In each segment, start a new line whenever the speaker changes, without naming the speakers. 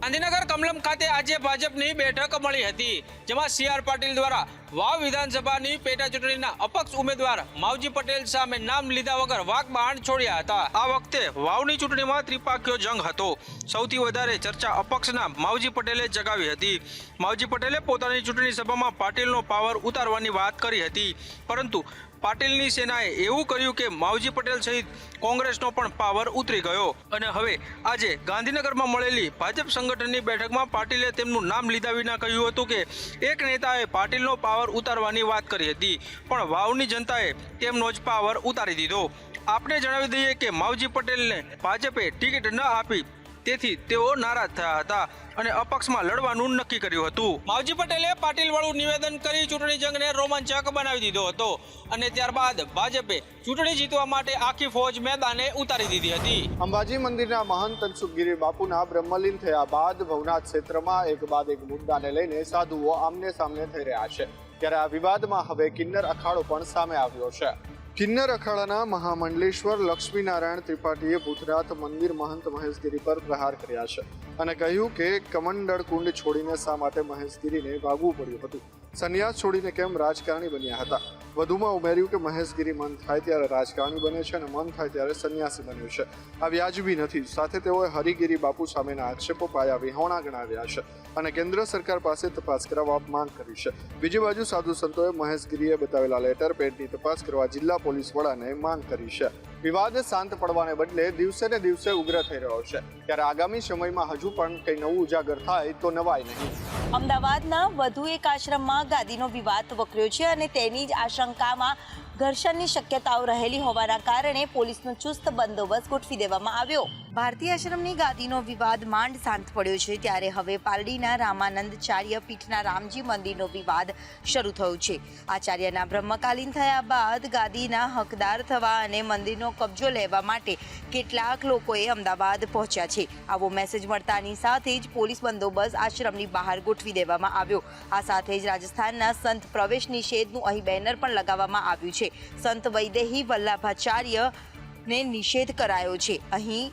ગાંધીનગર કમલમ ખાતે આજે ભાજપની બેઠક મળી હતી, જેમાં CR પાટીલ દ્વારા વાવ વિધાનસભાની પેટા ચૂંટણીના અપક્ષ ઉમેદવાર માવજી પટેલ સામે નામ લીધા વગર વાકબાણ છોડ્યા હતા। આ વખતે વાવની ચૂંટણીમાં ત્રિપાખીયો જંગ હતો। સૌથી વધારે ચર્ચા અપક્ષના માવજી પટેલે જગાવી હતી। માવજી પટેલે પોતાની ચૂંટણી સભામાં પાટીલનો પાવર ઉતારવાની વાત કરી હતી, પરંતુ પાટીલની સેનાએ એવું કર્યું કે માવજી પટેલ સહિત કોંગ્રેસનો પણ પાવર ઉતરી ગયો અને હવે આજે ગાંધીનગરમાં મળેલી ભાજપ સંગઠનની બેઠકમાં પાટીલે તેમનું નામ લીધા વિના કહ્યું હતું કે એક નેતાએ પાટીલનો પાવર ઉતારવાની વાત કરી હતી, પણ વાવની જનતાએ તેમનો જ પાવર ઉતારી દીધો। આપને જણાવી દઈએ કે માવજી પટેલને ભાજપે ટિકિટ ન આપી, તેથી તેઓ નારાજ થયા હતા અને અપક્ષમાં લડવાનું નક્કી કર્યું હતું। માવજી પટેલે પાટીલ વાળું નિવેદન કરી ચૂંટણી જંગને રોમાંચક બનાવી દીધો હતો અને ત્યારબાદ ભાજપે ચૂંટણી જીતવા માટે આખી ફોજ મેદાને ઉતારી દીધી હતી।
અંબાજી મંદિરના મહંત તનસુખગીરી બાપુના બ્રહ્મલીન થયા બાદ ભવનાથ ક્ષેત્રમાં એક બાદ એક મુદ્દાને લઈને સાધુઓ આમને સામને થઈ રહ્યા છે, ત્યારે આ વિવાદમાં હવે કિન્નર અખાડો પણ સામે આવ્યો છે। કિન્નર અખાડાના મહામંડલેશ્વર લક્ષ્મીનારાયણ ત્રિપાઠીએ ભૂતનાથ મંદિર મહંત મહેશગીરી પર પ્રહાર કર્યા છે અને કહ્યું કે કમંડળ કુંડ છોડીને શા માટે મહેશગીરીને ભાગવું પડ્યું હતું, સંન્યાસ છોડીને કેમ રાજકારણી બન્યા હતા। વધુમાં ઉમેર્યું કે મહેશગીરી મન થાય ત્યારે રાજકારણી બને છે અને મન થાય ત્યારે સંન્યાસી બન્યું છે, આ વ્યાજબી નથી। સાથે તેઓએ હરિગીરી બાપુ સામેના આક્ષેપો પાયા વિહોણા ગણાવ્યા છે અને કેન્દ્ર સરકાર પાસે તપાસ કરાવવા માંગ કરી છે। બીજી બાજુ સાધુ સંતોએ મહેશગીરીએ બતાવેલા લેટર પેડની તપાસ કરવા જિલ્લા પોલીસ વડાને માંગ કરી છે। વિવાદ શાંત પડવાને બદલે દિવસે ને દિવસે ઉગ્ર થઈ રહ્યો છે, ત્યારે આગામી સમયમાં હજુ પણ કંઈ નવું ઉજાગર થાય તો નવાય નહીં।
અમદાવાદના વધુ એક આશ્રમમાં ગાદીનો વિવાદ વકર્યો છે અને તેની જ આશંકામાં ઘર્ષણની શક્યતાઓ રહેલી હોવાના કારણે પોલીસનો ચુસ્ત બંદોબસ્ત ગોઠવી દેવામાં આવ્યો। ભારતીય આશ્રમની ગાદીનો વિવાદ માંડ શાંત પડ્યો છે, ત્યારે હવે પાલડીના રામાનંદચાર્ય પીઠના રામજી મંદિરનો વિવાદ શરૂ થયો છે। આચાર્યના બ્રહ્મકાલીન થયા બાદ ગાદીના હકદાર થવા અને મંદિરનો કબજો લેવા માટે કેટલાક લોકોએ અમદાવાદ પહોંચ્યા છે। આવો મેસેજ મળતાની સાથે જ પોલીસ બંદોબસ્ત આશ્રમની બહાર ગોઠવી દેવામાં આવ્યો। આ સાથે જ રાજસ્થાનના સંત પ્રવેશ નિષેધનું અહીં બેનર પણ લગાવવામાં આવ્યું છે। સંત વૈદેહી વલ્લભાચાર્યને નિષેધ કરાયો છે। અહીં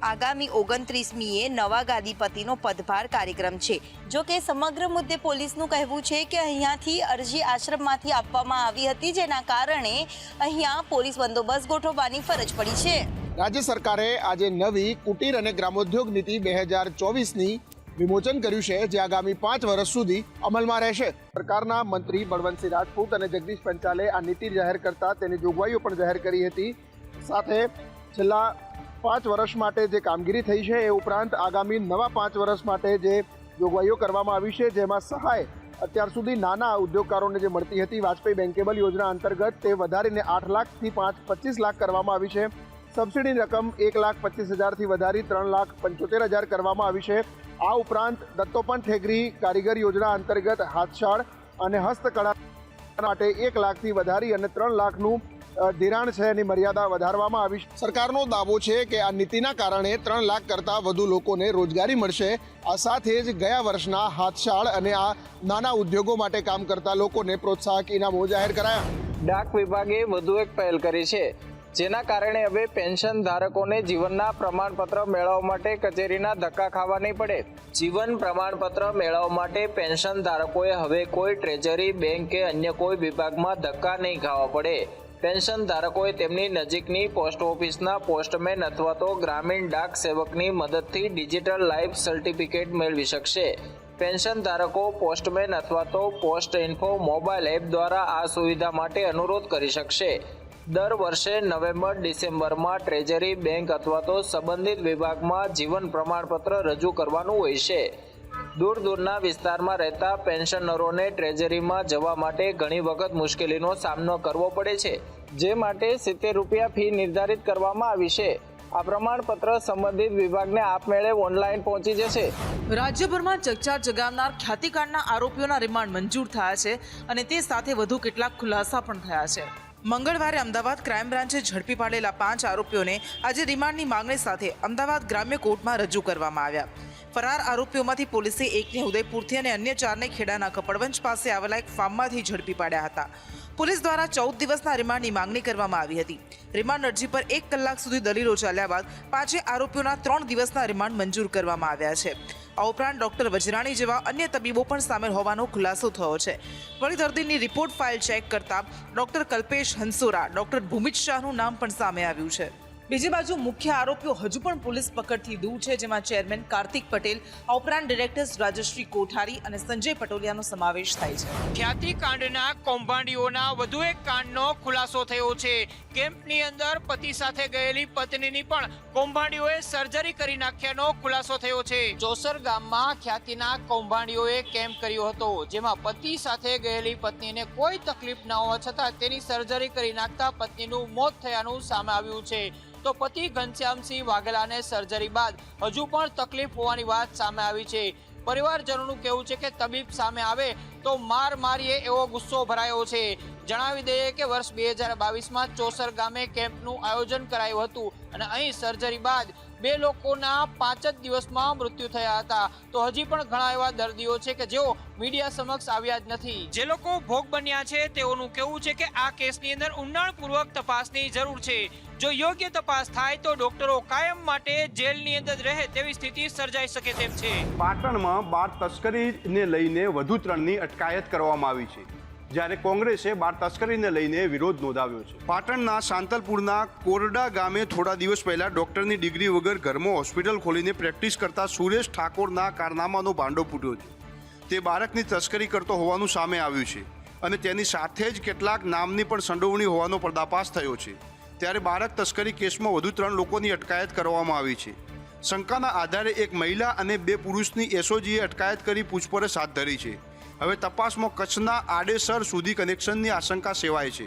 આગામી 29મીએ નવા ગાદીપતિનો પદભાર કાર્યક્રમ છે। જો કે સમગ્ર મુદ્દે પોલીસનું કહેવું છે કે અહીંયાથી અરજી આશ્રમમાંથી આપવામાં આવી હતી, જેના કારણે અહીંયા પોલીસ બંદોબસ્ત ગોઠવવાની ફરજ પડી છે।
રાજ્ય સરકારે આજે નવી કુટીર અને ગ્રામોદ્યોગ નીતિ 2024ની વિમોચન કર્યું છે, જે આગામી 5 વર્ષ સુધી અમલમાં રહેશે। સરકારના મંત્રી બળવંતસિંહ રાજપૂત અને જગદીશ પંચાલે આ નીતિ જાહેર કરતા તેની જોગવાઈઓ પણ જાહેર કરી હતી। સાથે છેલ્લા 5 વર્ષ માટે જે કામગીરી થઈ છે એ ઉપરાંત આગામી નવા 5 વર્ષ માટે જે જોગવાઈઓ કરવામાં આવી છે, જેમાં સહાય અત્યાર સુધી નાના ઉદ્યોગકારોને જે મળતી હતી વાજપેયી બેન્કેબલ યોજના અંતર્ગત તે વધારીને 8 લાખથી 25 લાખ કરવામાં આવી છે। સબસિડીની રકમ 1,25,000થી વધારી 3,75,000 કરવામાં આવી છે। આ ઉપરાંત દત્તોપંત ઠેગરી કારીગર યોજના અંતર્ગત હાથશાળ અને હસ્તકળા માટે 1 લાખથી વધારી અને 3 લાખનું ધિરાણ છે એની મર્યાદા વધારવામાં આવી છે। સરકારનો દાવો છે કે આ નીતિના કારણે 3 લાખ કરતાં વધુ લોકોને રોજગારી મળશે। આ સાથે જ ગયા વર્ષના હાથશાળ અને આ નાના ઉદ્યોગો માટે કામ કરતા લોકોને પ્રોત્સાહક ઇનામો જાહેર કરાયા।
ડાક વિભાગે વધુ એક પહેલ કરી છે, જેના કારણે હવે પેન્શન ધારકોને જીવનના પ્રમાણપત્ર મેળવવા માટે કચેરીના ધક્કા ખાવા નહીં પડે। જીવન પ્રમાણપત્ર મેળવવા માટે પેન્શન ધારકોએ હવે કોઈ ટ્રેજરી, બેંક કે અન્ય કોઈ વિભાગમાં ધક્કા નહીં ખાવા પડે। પેન્શન ધારકોએ તેમની નજીકની પોસ્ટ ઓફિસના પોસ્ટમેન અથવા તો ગ્રામીણ ડાક સેવકની મદદથી ડિજિટલ લાઈફ સર્ટિફિકેટ મેળવી શકશે। પેન્શન ધારકો પોસ્ટમેન અથવા તો પોસ્ટ ઇન્ફો મોબાઈલ એપ દ્વારા આ સુવિધા માટે અનુરોધ કરી શકશે। દર વર્ષે નવેમ્બર-ડિસેમ્બરમાં ટ્રેજરી, બેંક અથવા તો સંબંધિત વિભાગમાં જીવન પ્રમાણપત્ર રજૂ કરવાનું હોય છે। દૂર દૂરના વિસ્તારમાં રહેતા પેન્શનરોને ટ્રેજરીમાં જવા માટે ઘણી વખત મુશ્કેલીનો સામનો કરવો પડે છે, જે માટે 70 રૂપિયા ફી નિર્ધારિત કરવામાં આવી છે। આ પ્રમાણપત્ર સંબંધિત વિભાગને આપમેળે ઓનલાઈન પહોંચી જશે।
રાજ્યભરમાં ચકચાર જગાવનાર ખ્યાતિકાંડના આરોપીઓના રિમાન્ડ મંજૂર થયા છે અને તે સાથે વધુ કેટલાક ખુલાસા પણ થયા છે। મંગળવારે અમદાવાદ ક્રાઇમ બ્રાન્ચે ઝડપી પાડેલા 5 આરોપીઓને આજે રિમાન્ડની માંગણી સાથે અમદાવાદ ગ્રામ્ય કોર્ટમાં રજૂ કરવામાં આવ્યા। ફરાર આરોપીઓમાંથી પોલીસે એકને ઉદયપુરથી અને અન્ય 4ને ખેડાના કપડવંજ પાસે આવેલા એક ફાર્મમાંથી ઝડપી પાડ્યા હતા। પોલીસ દ્વારા 14 દિવસના રિમાન્ડની માંગણી કરવામાં આવી હતી। રિમાન્ડ અરજી પર 1 કલાક સુધી દલીલો ચાલ્યા બાદ 5 આરોપીઓના 3 દિવસના રિમાન્ડ મંજૂર કરવામાં આવ્યા છે। આ ઉપરાંત ડોક્ટર વજરાણી જેવા અન્ય તબીબો પણ સામેલ હોવાનો ખુલાસો થયો છે. વળી દર્દીની રિપોર્ટ ફાઇલ ચેક કરતા ડોક્ટર કલ્પેશ હંસોરા, ડોક્ટર ભૂમિત શાહનું નામ પણ સામે આવ્યું છે. બીજી બાજુ મુખ્ય આરોપીઓ હજુ પણ પોલીસ પકડથી દૂર છે, જેમાં ચેરમેન કાર્તિક પટેલ, આ ઉપરાંત ડિરેક્ટર્સ રાજશ્રી કોઠારી અને સંજય પટોલિયાનો સમાવેશ થાય છે.
ખ્યાતિકાંડના કૌભાંડીઓના વધુ એક કાંડનો ખુલાસો થયો છે. કેમ્પની અંદર પતિ સાથે ગયેલી પત્નીની પણ કૌભાંડીઓએ સર્જરી કરી નાખ્યાનો ખુલાસો થયો છે. ચોસર ગામમાં ખ્યાતિના કૌભાંડીઓએ કેમ્પ કર્યો હતો, જેમાં પતિ સાથે ગયેલી પત્નીને કોઈ તકલીફ ન હોવા છતાં તેની સર્જરી કરી નાખતા પત્નીનું મોત થયાનું સામે આવ્યું છે. તો પતિ ઘનશ્યામસિંહ વાઘેલાને સર્જરી બાદ હજુ પણ તકલીફ હોવાની વાત સામે આવી છે. પરિવારજનોનું કહેવું છે કે તબીબ સામે આવે તો મારીએ એવો ગુસ્સો ભરાયો છે. જણાવી દઈએ કે વર્ષ 2022માં ચોસર ગામે કેમ્પનું આયોજન કરાયું હતું અને અહીં સર્જરી બાદ 2 લોકોના 5 જ દિવસમાં મૃત્યુ થયા હતા. તો હજી પણ ઘણા એવા દર્દીઓ છે કે જેઓ મીડિયા સમક્ષ આવ્યા જ નથી. જે લોકો ભોગ બન્યા છે તેઓનું કહેવું છે કે આ કેસની અંદર ઊંડાણપૂર્વક તપાસની જરૂર છે. જો યોગ્ય તપાસ થાય તો ડોક્ટરો કાયમ માટે જેલની અંદર જ રહે તેવી સ્થિતિ સર્જાઈ શકે તેમ છે.
પાટણમાં બાળ તસ્કરીને લઈને વધુ 3ની અટકાયત કરવામાં આવી છે, જ્યારે કોંગ્રેસે બાળ તસ્કરીને લઈને વિરોધ નોંધાવ્યો છે. પાટણના સાંતલપુરના કોરડા ગામે થોડા દિવસ પહેલા ડોક્ટરની ડિગ્રી વગર ઘરમાં હોસ્પિટલ ખોલીને પ્રેક્ટિસ કરતા સુરેશ ઠાકોરના કારનામાનો ભાંડો ફૂટ્યો છે. તે બાળકની તસ્કરી કરતો હોવાનું સામે આવ્યું છે અને તેની સાથે જ કેટલાક નામની પણ સંડોવણી હોવાનો પર્દાફાશ થયો છે. ત્યારે બાળક તસ્કરી કેસમાં વધુ 3 લોકોની અટકાયત કરવામાં આવી છે. શંકાના આધારે એક મહિલા અને 2 પુરુષની એસઓજીએ અટકાયત કરી પૂછપરછ હાથ ધરી છે. હવે તપાસમાં કચ્છના આડેસર સુધી કનેક્શનની આશંકા સેવાય છે.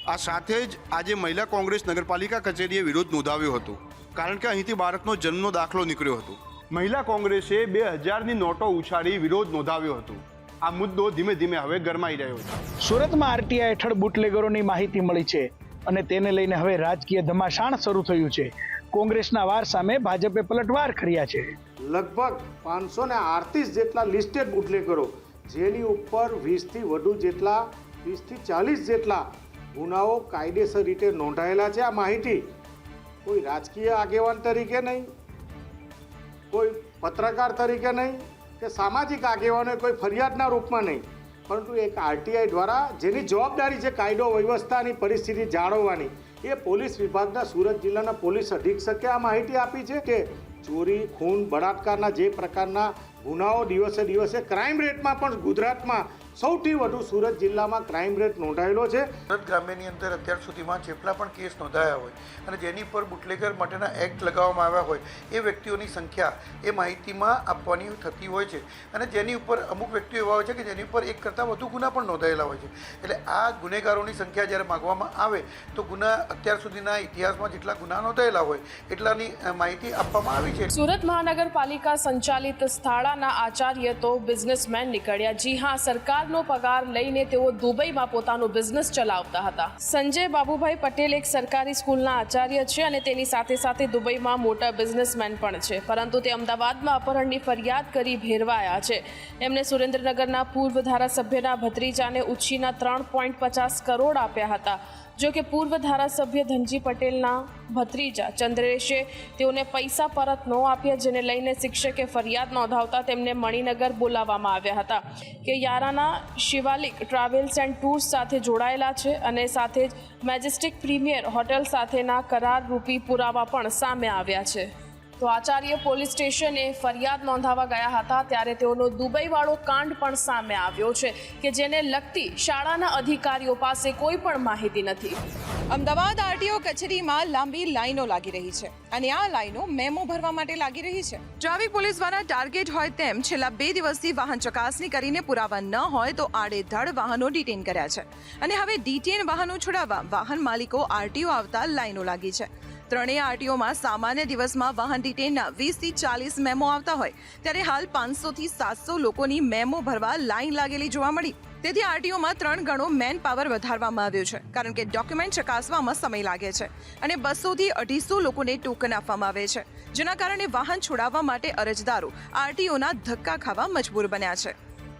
આ સાથે જ આજે મહિલા કોંગ્રેસ નગરપાલિકા કચેરીએ વિરોધ નોંધાવ્યો હતો, કારણ કે અહીંથી બાળકનો જન્મનો દાખલો નીકળ્યો હતો. મહિલા કોંગ્રેસે 2000ની નોટો ઉછાળી વિરોધ નોંધાવ્યો હતો. આ મુદ્દો ધીમે ધીમે હવે ગરમાઈ રહ્યો છે.
સુરતમાં આરટીઆઈ હેઠળ બુટલેગરોની માહિતી મળી છે અને તેને લઈને હવે રાજકીય ધમાસાણ શરૂ થયું છે. કોંગ્રેસના વાર સામે ભાજપે પલટવાર કર્યા છે.
લગભગ 538 જેટલા લિસ્ટેડ બુટલેગરો, જેની ઉપર 20થી વધુ જેટલા 20થી 40 જેટલા ગુનાઓ કાયદેસર રીતે નોંધાયેલા છે. આ માહિતી કોઈ રાજકીય આગેવાન તરીકે નહીં, કોઈ પત્રકાર તરીકે નહીં કે સામાજિક આગેવાનોએ કોઈ ફરિયાદના રૂપમાં નહીં, પરંતુ એક આરટીઆઈ દ્વારા જેની જવાબદારી છે કાયદો વ્યવસ્થાની પરિસ્થિતિ જાળવવાની, એ પોલીસ વિભાગના સુરત જિલ્લાના પોલીસ અધિક્ષકે આ માહિતી આપી છે કે ચોરી, ખૂન, બળાત્કારના જે પ્રકારના ગુનાઓ દિવસે દિવસે ક્રાઇમ રેટમાં પણ ગુજરાતમાં સૌથી વધુ સુરત જિલ્લામાં ક્રાઇમ રેટ નોંધાયેલો છે.
સુરત ગ્રામ્યની અંદર અત્યાર સુધીમાં જેટલા પણ કેસ નોંધાયા હોય અને જેની પર બુટલેગર માટેના એક્ટ લગાવવામાં આવ્યા હોય એ વ્યક્તિઓની સંખ્યા એ માહિતીમાં આપવાની થતી હોય છે. અને જેની ઉપર અમુક વ્યક્તિઓ એવા હોય છે કે જેની ઉપર એક કરતાં વધુ ગુના પણ નોંધાયેલા હોય છે. એટલે આ ગુનેગારોની સંખ્યા જ્યારે માગવામાં આવે તો ગુના અત્યાર સુધીના ઇતિહાસમાં જેટલા ગુના નોંધાયેલા હોય એટલાની માહિતી આપવામાં આવી છે.
સુરત મહાનગરપાલિકા સંચાલિત સ્થાળાના આચાર્ય તો બિઝનેસમેન નીકળ્યા. જી હા, સરકારનો પગાર લઈને તેઓ દુબઈમાં પોતાનું બિઝનેસ ચલાવતા હતા. સંજય બાબુભાઈ પટેલ એક સરકારી સ્કૂલના આચાર્ય છે અને તેની સાથે સાથે દુબઈમાં મોટા બિઝનેસમેન પણ છે, પરંતુ તે અમદાવાદમાં અપહરણની ફરિયાદ કરી ભેરવાયા છે. એમને સુરેન્દ્રનગરના પૂર્વ ધારાસભ્યના ભત્રીજાને ઉછીના 3.50 કરોડ આપ્યા હતા. જો કે પૂર્વ ધારાસભ્ય ધનજી પટેલના ભત્રીજા ચંદ્રેશે તેઓને પૈસા પરત ન આપ્યા, જેને લઈને શિક્ષકે ફરિયાદ નોંધાવતા તેમને મણિનગર બોલાવવામાં આવ્યા હતા કે યારાના શિવાલિક ટ્રાવેલ્સ એન્ડ ટૂર્સ સાથે જોડાયેલા છે અને સાથે જ મેજેસ્ટિક પ્રીમિયર હોટેલ સાથેના કરાર રૂપી પુરાવા પણ સામે આવ્યા છે. તો આચાર્ય પોલીસ સ્ટેશને ફરિયાદ નોંધાવવા ગયા હતા ત્યારે તેઓનો દુબઈવાળો કાંડ પણ સામે આવ્યો છે કે જેને લગતી શાળાના અધિકારીઓ પાસે કોઈ પણ માહિતી નથી.
અમદાવાદ આરટીઓ કચેરીમાં લાંબી લાઈનો લાગી રહી છે અને આ લાઈનો મેમો ભરવા માટે લાગી રહી છે. ટ્રાફિક પોલીસ દ્વારા ટાર્ગેટ હોય તેમ છેલ્લા 2 દિવસથી વાહન ચકાસણી કરીને પુરાવા ન હોય તો આડેધડ વાહનો ડિટેન કર્યા છે અને હવે ડિટેન વાહનો છોડાવવા વાહન માલિકો આરટીઓ આવતા લાઈનો લાગી છે. ત્રણેય આરટીઓમાં સામાન્ય દિવસમાં વાહન ડિટેનના 20થી 40 મેમો આવતા હોય ત્યારે હાલ 500થી 700 લોકોની મેમો ભરવા લાઈન લાગેલી જોવા મળી. તેથી આરટીઓમાં 3 ગણો મેન પાવર વધારવામાં આવ્યો છે, કારણ કે ડોક્યુમેન્ટ ચકાસવામાં સમય લાગે છે અને 200થી 250 લોકોને ટોકન આપવામાં આવે છે, જેના કારણે વાહન છોડાવવા માટે અરજદારો આરટીઓના ધક્કા ખાવા મજબૂર બન્યા છે.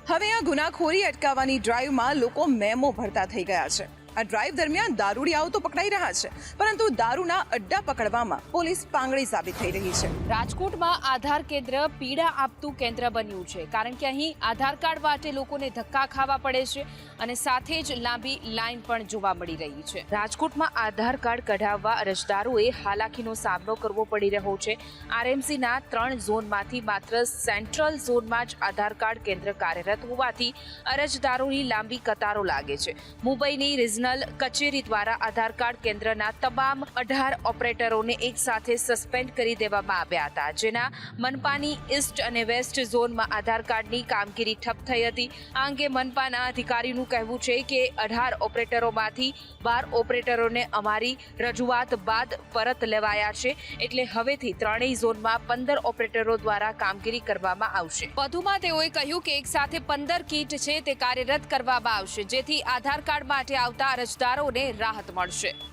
હવે આ ગુનાખોરી અટકાવવાની ડ્રાઈવમાં લોકો મેમો ભરતા થઈ ગયા છે. આ ડ્રાઈવ દરમિયાન દારૂડિયાઓ તો પકડાઈ રહ્યા છે, પરંતુ દારૂના અડ્ડા પકડવામાં પોલીસ પાંગળી સાબિત થઈ રહી છે.
રાજકોટમાં આધાર કેન્દ્ર પીડા આપતું કેન્દ્ર બન્યું છે, કારણ કે અહીં આધાર કાર્ડ માટે લોકોને ધક્કા ખાવા પડે છે અને સાથે જ લાંબી લાઈન પણ જોવા મળી રહી છે. રાજકોટમાં આધાર કાર્ડ કઢાવવા અરજદારોએ હાલાકીનો સામનો કરવો પડી રહ્યો છે. આરએમસીના 3 ઝોનમાંથી માત્ર સેન્ટ્રલ ઝોનમાં જ આધાર કાર્ડ કેન્દ્ર કાર્યરત હોવાથી અરજદારોની લાંબી કતારો લાગે છે. મુંબઈની રિજનલ કચેરી દ્વારા આધાર કાર્ડ કેન્દ્રના તમામ 18 ઓપરેટરોને એક સાથે સસ્પેન્ડ કરી દેવામાં આવ્યા હતા, જેના મનપાની ઈસ્ટ અને વેસ્ટ ઝોનમાં આધાર કાર્ડની કામગીરી ઠપ થઈ હતી. આ અંગે મનપાના અધિકારીનું કહેવું છે કે 18 ઓપરેટરોમાંથી 12 ઓપરેટરોને અમારી રજૂઆત બાદ પરત લેવાયા છે, એટલે હવેથી ત્રણેય ઝોનમાં 15 ઓપરેટરો દ્વારા કામગીરી કરવામાં આવશે. વધુમાં તેઓએ કહ્યું કે એક સાથે 15 કીટ છે તે કાર્યરત કરવામાં આવશે, જેથી આધાર કાર્ડ માટે આવતા અરજદારોને રાહત મળશે.